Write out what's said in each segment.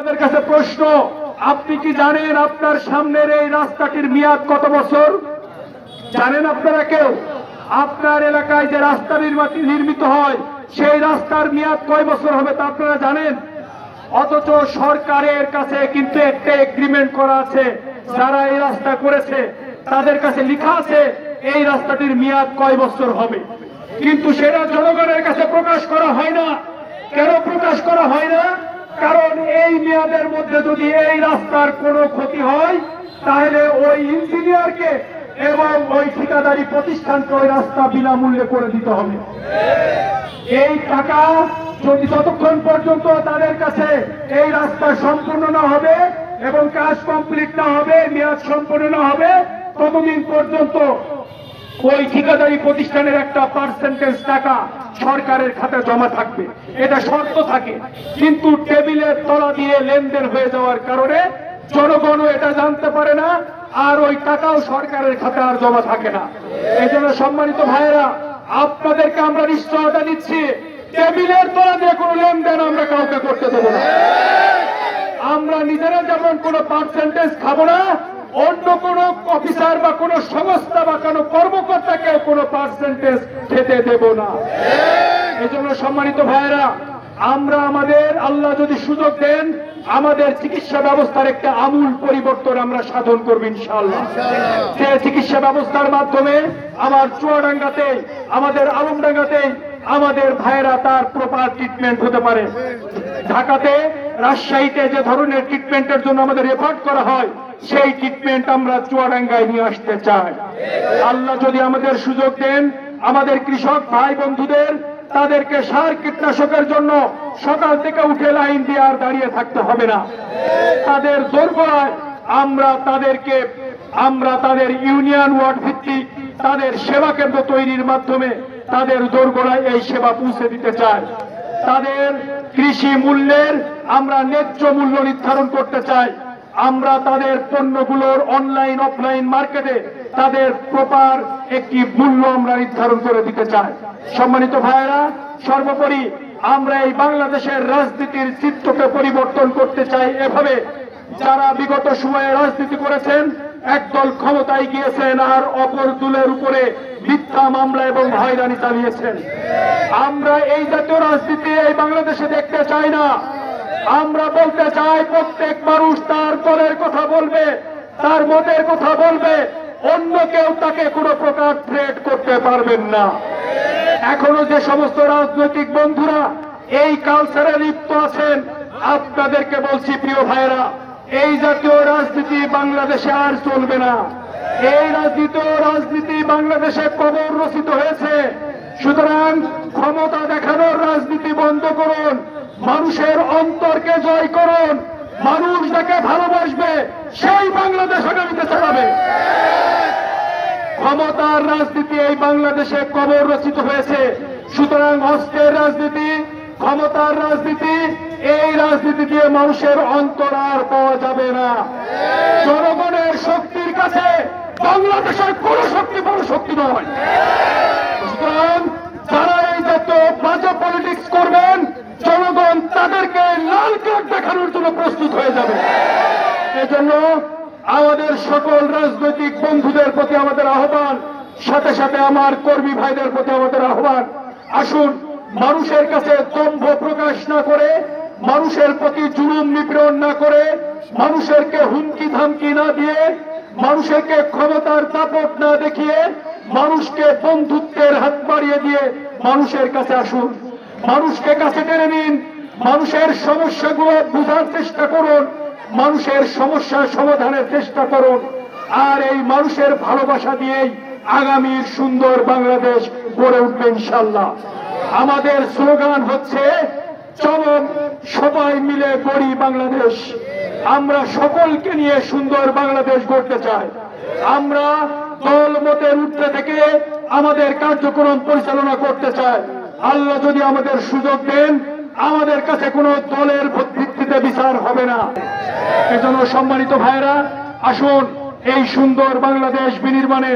আপনাদের কাছে প্রশ্ন, আপনি কি জানেন আপনার সামনের এই রাস্তাটির মেয়াদ কত বছর? জানেন আপনারা কেউ? আপনার এলাকায় যে রাস্তা নির্মিত হয় সেই রাস্তার মেয়াদ কয় বছর হবে তা আপনারা জানেন? অথচ সরকারের কাছে কিন্তু একটা এগ্রিমেন্ট করা আছে, যারা এই রাস্তা করেছে তাদের কাছে লেখা আছে এই রাস্তাটির মেয়াদ কয় বছর হবে, কিন্তু সেটা জনগণের কাছে প্রকাশ করা হয় না। কেন প্রকাশ করা হয় না? কারণ এই মেয়াদের মধ্যে যদি এই রাস্তার কোনো ক্ষতি হয় তাহলে ওই ইঞ্জিনিয়ারকে এবং ওই ঠিকাদারি প্রতিষ্ঠানকে ওই রাস্তা বিনামূল্যে করে দিতে হবে। এই টাকা যদি যতক্ষণ পর্যন্ত তাদের কাছে এই রাস্তা সম্পূর্ণ না হবে এবং কাজ কমপ্লিট না হবে, মেয়াদ সম্পূর্ণ না হবে, ততদিন পর্যন্ত ওই ঠিকাদারি প্রতিষ্ঠানের একটা পার্সেন্টেজ টাকা সরকারের খাতায় জমা থাকবে। এটা শর্ত থাকে, কিন্তু টেবিলের তলা দিয়ে লেনদেন হয়ে যাওয়ার কারণে জনগণও এটা জানতে পারে না, আর ওই টাকাও সরকারের খাতায় আর জমা থাকে না। এই জন্য সম্মানিত ভাইয়েরা, আপনাদেরকে আমরা নিশ্চয়তা দিচ্ছি, টেবিলের তলা দিয়ে কোনো লেনদেন আমরা কাউকে করতে দেবো না। আমরা নিজেরা যেমন কোনো পার্সেন্টেজ খাবো না, অন্য কোন অফিসার বা কোন সংস্থা বা কোন কর্মকর্তাকে কোনো পার্সেন্টেজ খেতে দেব না। এই জন্য সম্মানিত ভাইয়েরা, আমরা আমাদের আল্লাহ যদি সুযোগ দেন আমাদের চিকিৎসা ব্যবস্থার একটা আমূল পরিবর্তন আমরা সাধন করব ইনশাআল্লাহ। যে চিকিৎসা ব্যবস্থার মাধ্যমে আমার চুয়াডাঙ্গাতে, আমাদের আলমডাঙ্গাতে আমাদের ভাইয়েরা তার প্রপার ট্রিটমেন্ট হতে পারে। ঢাকাতে, রাজশাহীতে যে ধরনের ট্রিটমেন্টের জন্য আমাদের রেফার করা হয় সেই ট্রিটমেন্ট আমরা চুয়াডাঙ্গায় নিয়ে আসতে চাই। আল্লাহ যদি আমাদের সুযোগ দেন, আমাদের কৃষক ভাই বন্ধুদের তাদেরকে সার কীটনাশকের জন্য সকাল থেকে উঠে লাইন দিয়ে আর দাঁড়িয়ে থাকতে হবে না। তাদের দোরগোড়ায় আমরা তাদের ইউনিয়ন ওয়ার্ড ভিত্তিক তাদের সেবা কেন্দ্র তৈরির মাধ্যমে তাদের দোরগোড়ায় এই সেবা পৌঁছে দিতে চাই। তাদের কৃষি মূল্যের আমরা ন্যায্য মূল্য নির্ধারণ করতে চাই। আমরা তাদের পণ্যগুলোর অনলাইন অফলাইন মার্কেটে তাদের প্রপার একটি মূল্য আমরা নির্ধারণ করে দিতে চাই। সম্মানিত ভাইয়েরা, সর্বোপরি আমরা এই বাংলাদেশের রাজনীতির চিত্রকে পরিবর্তন করতে চাই এভাবে, যারা বিগত সময়ে রাজনীতি করেছেন, একদল ক্ষমতায় গিয়েছেন আর অপর দলের উপরে মিথ্যা মামলা এবং হয়রানি চালিয়েছেন। আমরা এই জাতীয় রাজনীতি এই বাংলাদেশে দেখতে চাই না। আমরা বলতে চাই, প্রত্যেক মানুষ তার দলের কথা বলবে, তার মতের কথা বলবে, অন্য কেউ তাকে কোনো প্রকার থ্রেট করতে পারবেন না। এখনো যে সমস্ত রাজনৈতিক বন্ধুরা এই কালচারে লিপ্ত আছেন, আপনাদেরকে বলছি প্রিয় ভাইয়েরা, এই জাতীয় রাজনীতি বাংলাদেশে আর চলবে না। এই রাজনীতি বাংলাদেশে কবর রচিত হয়েছে। সুতরাং ক্ষমতা দেখানোর রাজনীতি বন্ধ করুন, মানুষের অন্তরকে জয় করুন, মানুষ যাকে ভালোবাসবে সেই বাংলাদেশ আগামীতে চালাবে। ক্ষমতার রাজনীতি এই বাংলাদেশে কবর রচিত হয়েছে। সুতরাং অস্ত্রের রাজনীতি, ক্ষমতার রাজনীতি, এই রাজনীতি দিয়ে মানুষের অন্তর আর পাওয়া যাবে না। জনগণের শক্তির কাছে বাংলাদেশের কোন শক্তি বড় শক্তি নয়। সুতরাং যারা এই জাতীয় বাজে পলিটিক্স করবেন, জনগণ তাদেরকে লাল কার্ড দেখানোর জন্য প্রস্তুত হয়ে যাবে। এজন্য আমাদের সকল রাজনৈতিক বন্ধুদের প্রতি আমাদের আহ্বান, সাথে সাথে আমার কর্মী ভাইদের প্রতি আমাদের আহ্বান, আসুন মানুষের কাছে দম্ভ প্রকাশ না করে, মানুষের প্রতি জুলুম নিপীড়ন না করে, মানুষেরকে হুমকি ধামকি না দিয়ে, মানুষকে ক্ষমতার দাপট না দেখিয়ে, মানুষকে বন্ধুত্বের হাত বাড়িয়ে দিয়ে মানুষের কাছে আসুন। মানুষকে কাছে টেনে নিন, মানুষের সমস্যাগুলো বোঝার চেষ্টা করুন, মানুষের সমস্যার সমাধানের চেষ্টা করুন। আর এই মানুষের ভালোবাসা দিয়েই আগামীর সুন্দর বাংলাদেশ গড়ে উঠবে ইনশাআল্লাহ। আমাদের স্লোগান হচ্ছে, চলো সবাই মিলে গড়ি বাংলাদেশ। আমরা সকলকে নিয়ে সুন্দর বাংলাদেশ গড়তে চাই। আমরা দল মতের ঊর্ধ্বে থেকে আমাদের কার্যক্রম পরিচালনা করতে চাই। আল্লাহ যদি আমাদের সুযোগ দেন, আমাদের কাছে কোনো দলের ভিত্তিতে বিচার হবে না। এজন্য সম্মানিত ভাইয়েরা, আসুন এই সুন্দর বাংলাদেশ বিনির্মাণে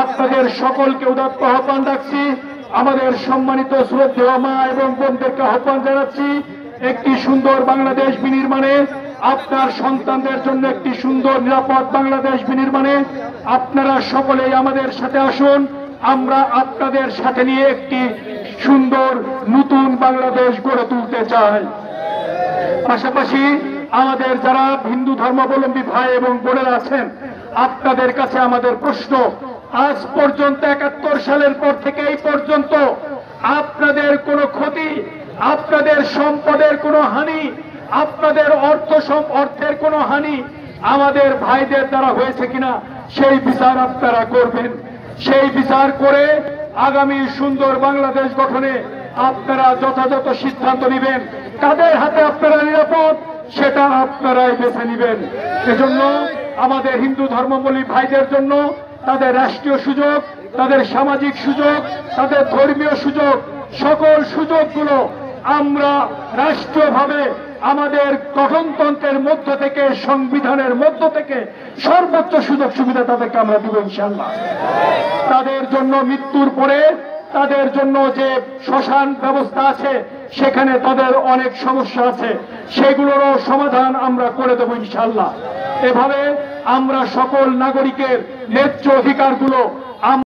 আপনাদের সকলকে উদাত্ত আহ্বান রাখছি। আমাদের সম্মানিত শ্রদ্ধেয় মা এবং বোনদেরকে আহ্বান জানাচ্ছি, একটি সুন্দর বাংলাদেশ বিনির্মাণে আপনার সন্তানদের জন্য একটি সুন্দর নিরাপদ বাংলাদেশ বিনির্মাণে আপনারা সকলেই আমাদের সাথে আসুন। আমরা আপনাদের সাথে নিয়ে একটি সুন্দর নতুন বাংলাদেশ গড়ে তুলতে চাই। পাশাপাশি আমাদের যারা হিন্দু ধর্মাবলম্বী ভাই এবং বোনেরা আছেন, আপনাদের কাছে আমাদের প্রশ্ন, আজ পর্যন্ত ৭১ সালের পর থেকে এই পর্যন্ত আপনাদের কোনো ক্ষতি, আপনাদের সম্পদের কোনো হানি, আপনাদের অর্থের কোনো হানি আমাদের ভাইদের দ্বারা হয়েছে কিনা সেই বিচার আপনারা করবেন। সেই বিচার করে আগামী সুন্দর বাংলাদেশ গঠনে আপনারা যথাযথ সিদ্ধান্ত নেবেন। কাদের হাতে আপনারা নিরাপদ সেটা আপনারাই বেছে নেবেন। এজন্য আমাদের হিন্দু ধর্মাবলম্বী ভাইদের জন্য তাদের রাষ্ট্রীয় সুযোগ, তাদের সামাজিক সুযোগ, তাদের ধর্মীয় সুযোগ, সকল সুযোগগুলো আমরা রাষ্ট্রীয়ভাবে আমাদের গঠনতন্ত্রের মধ্য থেকে, সংবিধানের মধ্য থেকে সর্বোচ্চ সুযোগ সুবিধা তাদেরকে আমরা দিব ইনশাআল্লাহ। তাদের জন্য মৃত্যুর পরে তাদের জন্য যে শ্মশান ব্যবস্থা আছে, সেখানে তাদের অনেক সমস্যা আছে, সেগুলোরও সমাধান আমরা করে দেব ইনশাআল্লাহ। এভাবে আমরা সকল নাগরিকের ন্যায্য অধিকারগুলো